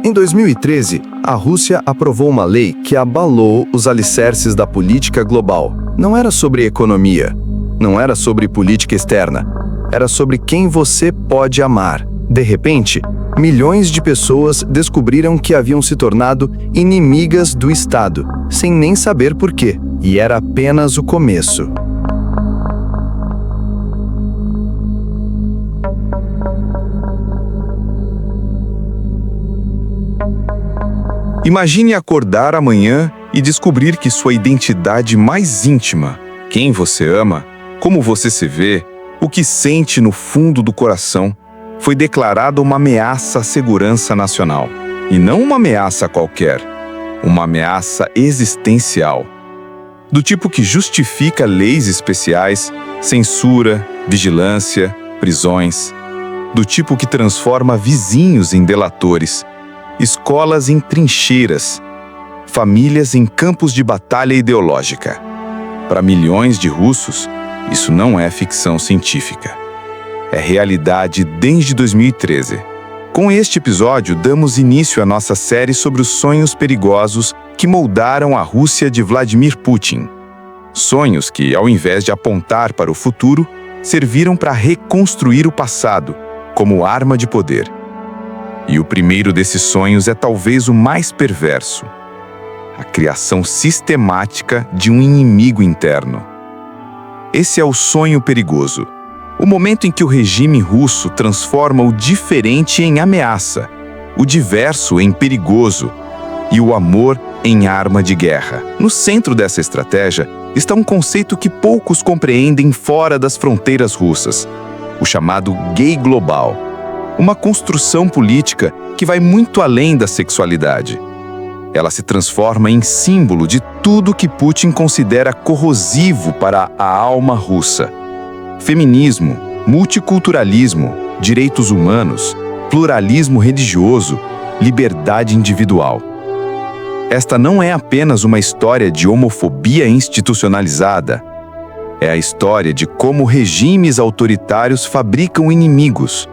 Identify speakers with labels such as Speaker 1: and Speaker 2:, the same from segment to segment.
Speaker 1: Em 2013, a Rússia aprovou uma lei que abalou os alicerces da política global. Não era sobre economia, não era sobre política externa, era sobre quem você pode amar. De repente, milhões de pessoas descobriram que haviam se tornado inimigas do Estado, sem nem saber por quê. E era apenas o começo.
Speaker 2: Imagine acordar amanhã e descobrir que sua identidade mais íntima, quem você ama, como você se vê, o que sente no fundo do coração, foi declarada uma ameaça à segurança nacional. E não uma ameaça qualquer, uma ameaça existencial. Do tipo que justifica leis especiais, censura, vigilância, prisões. Do tipo que transforma vizinhos em delatores, escolas em trincheiras, famílias em campos de batalha ideológica. Para milhões de russos, isso não é ficção científica. É realidade desde 2013. Com este episódio, damos início à nossa série sobre os sonhos perigosos que moldaram a Rússia de Vladimir Putin. Sonhos que, ao invés de apontar para o futuro, serviram para reconstruir o passado como arma de poder. E o primeiro desses sonhos é talvez o mais perverso: a criação sistemática de um inimigo interno. Esse é o sonho perigoso, o momento em que o regime russo transforma o diferente em ameaça, o diverso em perigoso e o amor em arma de guerra. No centro dessa estratégia está um conceito que poucos compreendem fora das fronteiras russas: o chamado gay global. Uma construção política que vai muito além da sexualidade. Ela se transforma em símbolo de tudo que Putin considera corrosivo para a alma russa: feminismo, multiculturalismo, direitos humanos, pluralismo religioso, liberdade individual. Esta não é apenas uma história de homofobia institucionalizada. É a história de como regimes autoritários fabricam inimigos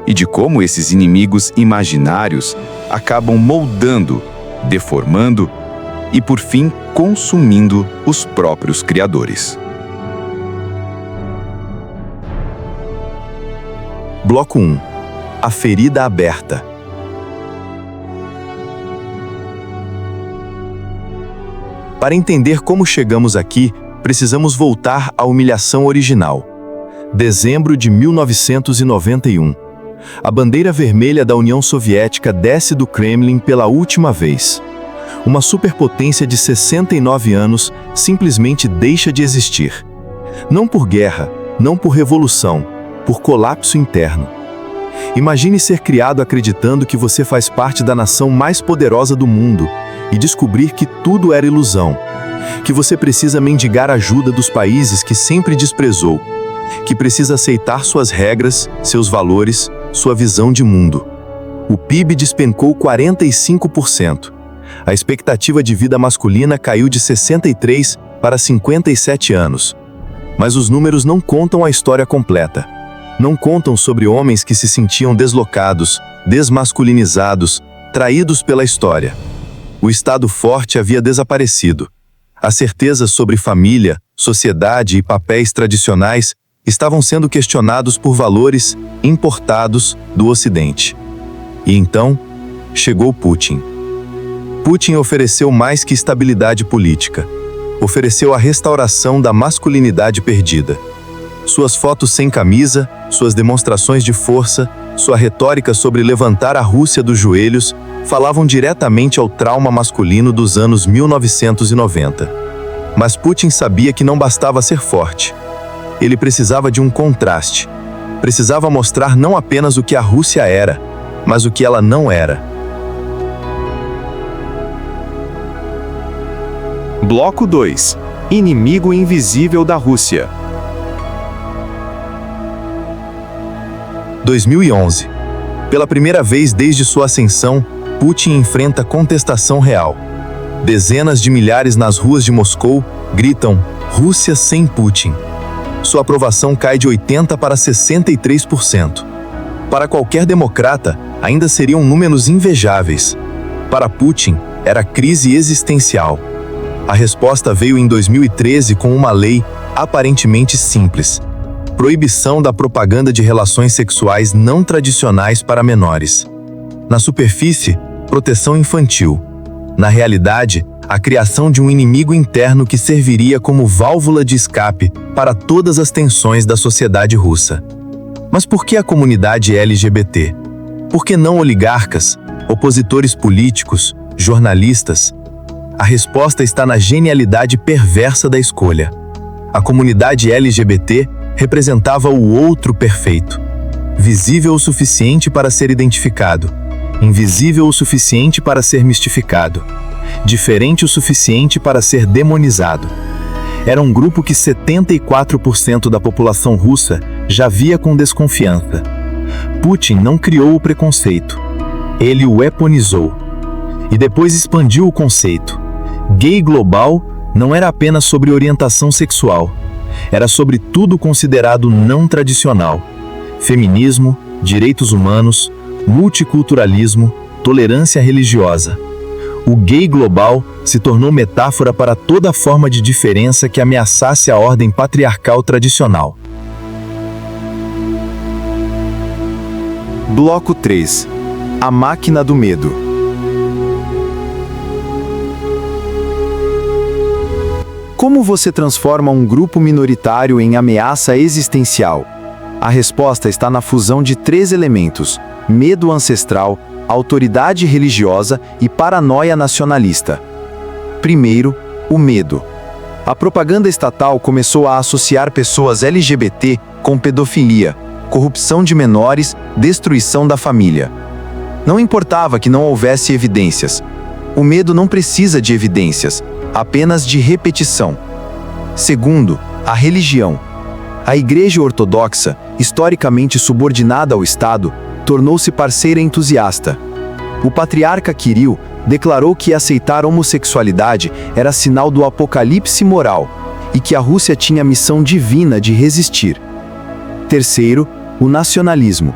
Speaker 2: e de como esses inimigos imaginários acabam moldando, deformando e, por fim, consumindo os próprios criadores.
Speaker 1: Bloco 1. A ferida aberta. Para entender como chegamos aqui, precisamos voltar à humilhação original. Dezembro de 1991. A bandeira vermelha da União Soviética desce do Kremlin pela última vez. Uma superpotência de 69 anos simplesmente deixa de existir. Não por guerra, não por revolução, por colapso interno. Imagine ser criado acreditando que você faz parte da nação mais poderosa do mundo e descobrir que tudo era ilusão, que você precisa mendigar ajuda dos países que sempre desprezou, que precisa aceitar suas regras, seus valores, sua visão de mundo. O PIB despencou 45%. A expectativa de vida masculina caiu de 63 para 57 anos. Mas os números não contam a história completa. Não contam sobre homens que se sentiam deslocados, desmasculinizados, traídos pela história. O Estado forte havia desaparecido. As certezas sobre família, sociedade e papéis tradicionais estavam sendo questionados por valores importados do Ocidente. E então, chegou Putin. Putin ofereceu mais que estabilidade política. Ofereceu a restauração da masculinidade perdida. Suas fotos sem camisa, suas demonstrações de força, sua retórica sobre levantar a Rússia dos joelhos falavam diretamente ao trauma masculino dos anos 1990. Mas Putin sabia que não bastava ser forte. Ele precisava de um contraste. Precisava mostrar não apenas o que a Rússia era, mas o que ela não era.
Speaker 3: Bloco 2. Inimigo invisível da Rússia.
Speaker 1: 2011. Pela primeira vez desde sua ascensão, Putin enfrenta contestação real. Dezenas de milhares nas ruas de Moscou gritam "Rússia sem Putin". Sua aprovação cai de 80% para 63%. Para qualquer democrata, ainda seriam números invejáveis. Para Putin, era crise existencial. A resposta veio em 2013 com uma lei aparentemente simples: proibição da propaganda de relações sexuais não tradicionais para menores. Na superfície, proteção infantil. Na realidade, a criação de um inimigo interno que serviria como válvula de escape para todas as tensões da sociedade russa. Mas por que a comunidade LGBT? Por que não oligarcas, opositores políticos, jornalistas? A resposta está na genialidade perversa da escolha. A comunidade LGBT representava o outro perfeito, visível o suficiente para ser identificado, invisível o suficiente para ser mistificado, diferente o suficiente para ser demonizado. Era um grupo que 74% da população russa já via com desconfiança. Putin não criou o preconceito, ele o weaponizou. E depois expandiu o conceito. Gay global não era apenas sobre orientação sexual, era sobre tudo considerado não tradicional: feminismo, direitos humanos, multiculturalismo, tolerância religiosa. O gay global se tornou metáfora para toda forma de diferença que ameaçasse a ordem patriarcal tradicional.
Speaker 3: Bloco 3. A máquina do medo. Como você transforma um grupo minoritário em ameaça existencial? A resposta está na fusão de 3 elementos: medo ancestral, autoridade religiosa e paranoia nacionalista. Primeiro, o medo. A propaganda estatal começou a associar pessoas LGBT com pedofilia, corrupção de menores, destruição da família. Não importava que não houvesse evidências. O medo não precisa de evidências, apenas de repetição. Segundo, a religião. A Igreja Ortodoxa, historicamente subordinada ao Estado, tornou-se parceira entusiasta. O patriarca Kirill declarou que aceitar homossexualidade era sinal do apocalipse moral e que a Rússia tinha a missão divina de resistir. Terceiro, o nacionalismo.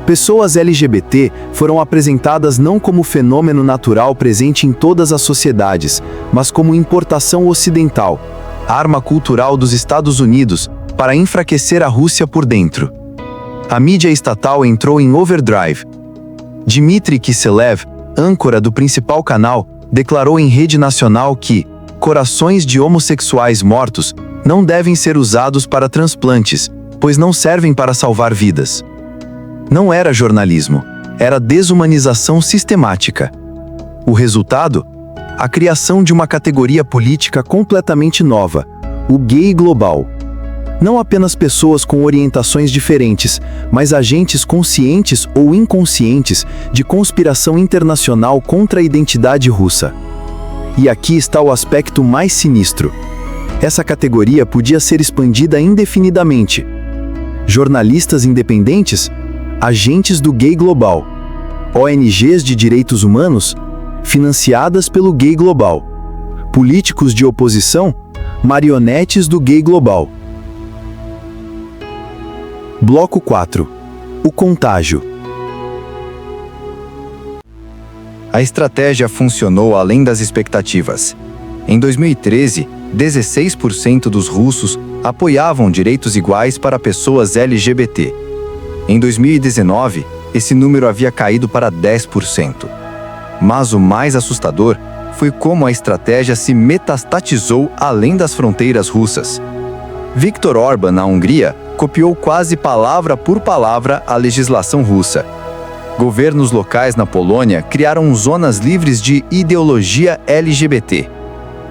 Speaker 3: Pessoas LGBT foram apresentadas não como fenômeno natural presente em todas as sociedades, mas como importação ocidental, arma cultural dos Estados Unidos para enfraquecer a Rússia por dentro. A mídia estatal entrou em overdrive. Dmitry Kiselev, âncora do principal canal, declarou em rede nacional que corações de homossexuais mortos não devem ser usados para transplantes, pois não servem para salvar vidas. Não era jornalismo, era desumanização sistemática. O resultado? A criação de uma categoria política completamente nova, o gay global. Não apenas pessoas com orientações diferentes, mas agentes conscientes ou inconscientes de conspiração internacional contra a identidade russa. E aqui está o aspecto mais sinistro. Essa categoria podia ser expandida indefinidamente. Jornalistas independentes, agentes do gay global, ONGs de direitos humanos, financiadas pelo gay global, políticos de oposição, marionetes do gay global. Bloco 4. O contágio.
Speaker 4: A estratégia funcionou além das expectativas. Em 2013, 16% dos russos apoiavam direitos iguais para pessoas LGBT. Em 2019, esse número havia caído para 10%. Mas o mais assustador foi como a estratégia se metastatizou além das fronteiras russas. Viktor Orbán, na Hungria, copiou quase palavra por palavra a legislação russa. Governos locais na Polônia criaram zonas livres de ideologia LGBT.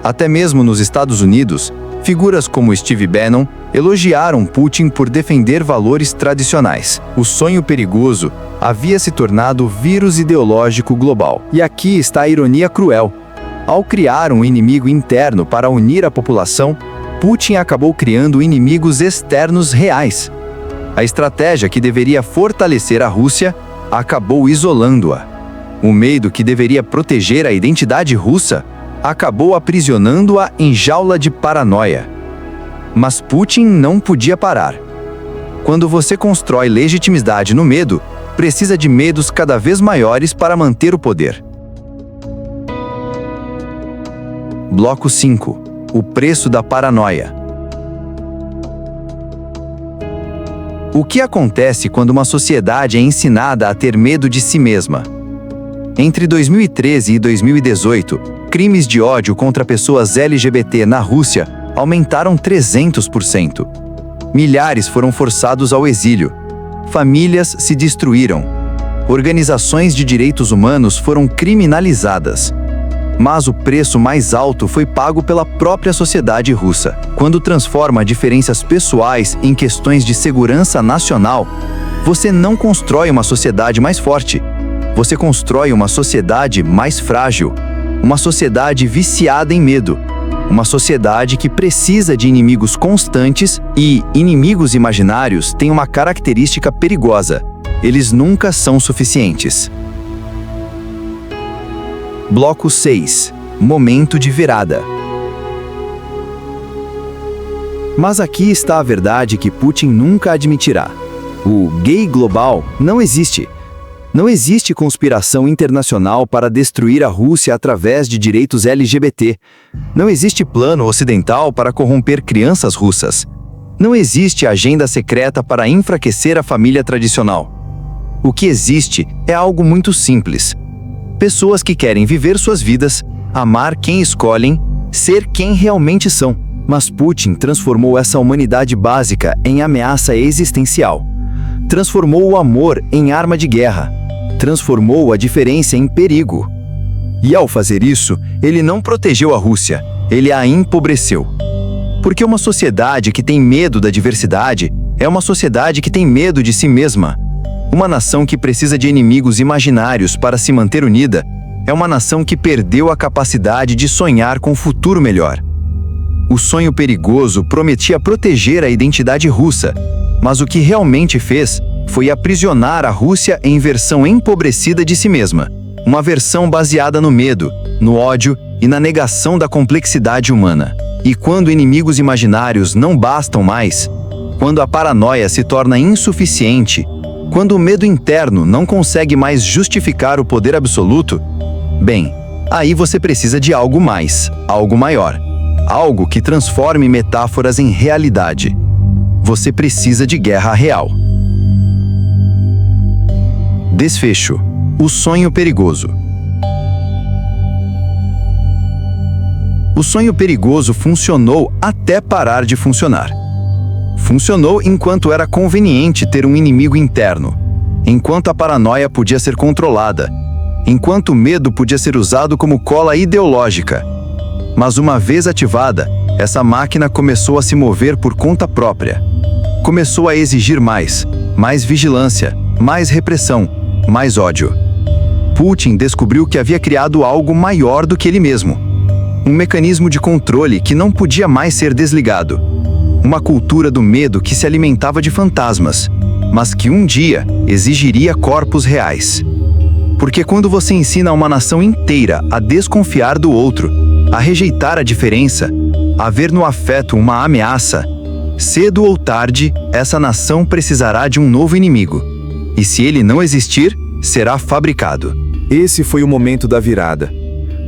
Speaker 4: Até mesmo nos Estados Unidos, figuras como Steve Bannon elogiaram Putin por defender valores tradicionais. O sonho perigoso havia se tornado vírus ideológico global. E aqui está a ironia cruel. Ao criar um inimigo interno para unir a população, Putin acabou criando inimigos externos reais. A estratégia que deveria fortalecer a Rússia acabou isolando-a. O medo que deveria proteger a identidade russa acabou aprisionando-a em jaula de paranoia. Mas Putin não podia parar. Quando você constrói legitimidade no medo, precisa de medos cada vez maiores para manter o poder. Bloco 5. O preço da paranoia. O que acontece quando uma sociedade é ensinada a ter medo de si mesma? Entre 2013 e 2018, crimes de ódio contra pessoas LGBT na Rússia aumentaram 300%. Milhares foram forçados ao exílio. Famílias se destruíram. Organizações de direitos humanos foram criminalizadas. Mas o preço mais alto foi pago pela própria sociedade russa, quando transforma diferenças pessoais em questões de segurança nacional. Você não constrói uma sociedade mais forte. Você constrói uma sociedade mais frágil, uma sociedade viciada em medo, uma sociedade que precisa de inimigos constantes e inimigos imaginários têm uma característica perigosa: eles nunca são suficientes. Bloco 6. Momento de virada. Mas aqui está a verdade que Putin nunca admitirá. O gay global não existe. Não existe conspiração internacional para destruir a Rússia através de direitos LGBT. Não existe plano ocidental para corromper crianças russas. Não existe agenda secreta para enfraquecer a família tradicional. O que existe é algo muito simples. Pessoas que querem viver suas vidas, amar quem escolhem, ser quem realmente são. Mas Putin transformou essa humanidade básica em ameaça existencial. Transformou o amor em arma de guerra. Transformou a diferença em perigo. E ao fazer isso, ele não protegeu a Rússia, ele a empobreceu. Porque uma sociedade que tem medo da diversidade é uma sociedade que tem medo de si mesma. Uma nação que precisa de inimigos imaginários para se manter unida é uma nação que perdeu a capacidade de sonhar com um futuro melhor. O sonho perigoso prometia proteger a identidade russa, mas o que realmente fez foi aprisionar a Rússia em versão empobrecida de si mesma, uma versão baseada no medo, no ódio e na negação da complexidade humana. E quando inimigos imaginários não bastam mais, quando a paranoia se torna insuficiente, quando o medo interno não consegue mais justificar o poder absoluto, bem, aí você precisa de algo mais, algo maior, algo que transforme metáforas em realidade. Você precisa de guerra real. Desfecho: o sonho perigoso. O sonho perigoso funcionou até parar de funcionar. Funcionou enquanto era conveniente ter um inimigo interno, enquanto a paranoia podia ser controlada, enquanto o medo podia ser usado como cola ideológica. Mas uma vez ativada, essa máquina começou a se mover por conta própria. Começou a exigir mais vigilância, mais repressão, mais ódio. Putin descobriu que havia criado algo maior do que ele mesmo. Um mecanismo de controle que não podia mais ser desligado. Uma cultura do medo que se alimentava de fantasmas, mas que um dia exigiria corpos reais. Porque quando você ensina uma nação inteira a desconfiar do outro, a rejeitar a diferença, a ver no afeto uma ameaça, cedo ou tarde, essa nação precisará de um novo inimigo. E se ele não existir, será fabricado.
Speaker 3: Esse foi o momento da virada.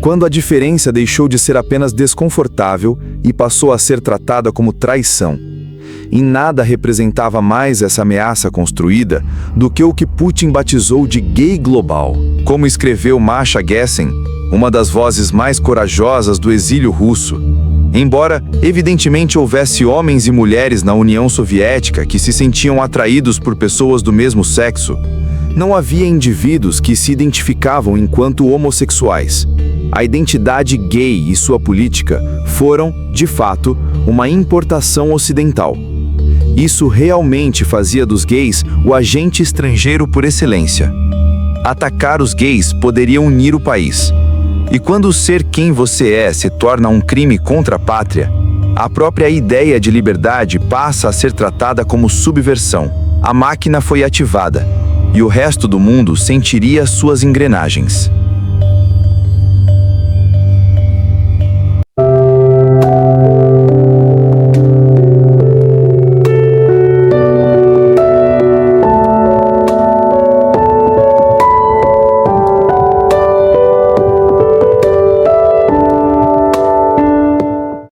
Speaker 3: Quando a diferença deixou de ser apenas desconfortável e passou a ser tratada como traição. E nada representava mais essa ameaça construída do que o que Putin batizou de gay global. Como escreveu Masha Gessen, uma das vozes mais corajosas do exílio russo. Embora, evidentemente, houvesse homens e mulheres na União Soviética que se sentiam atraídos por pessoas do mesmo sexo, não havia indivíduos que se identificavam enquanto homossexuais. A identidade gay e sua política foram, de fato, uma importação ocidental. Isso realmente fazia dos gays o agente estrangeiro por excelência. Atacar os gays poderia unir o país. E quando ser quem você é se torna um crime contra a pátria, a própria ideia de liberdade passa a ser tratada como subversão. A máquina foi ativada, e o resto do mundo sentiria suas engrenagens.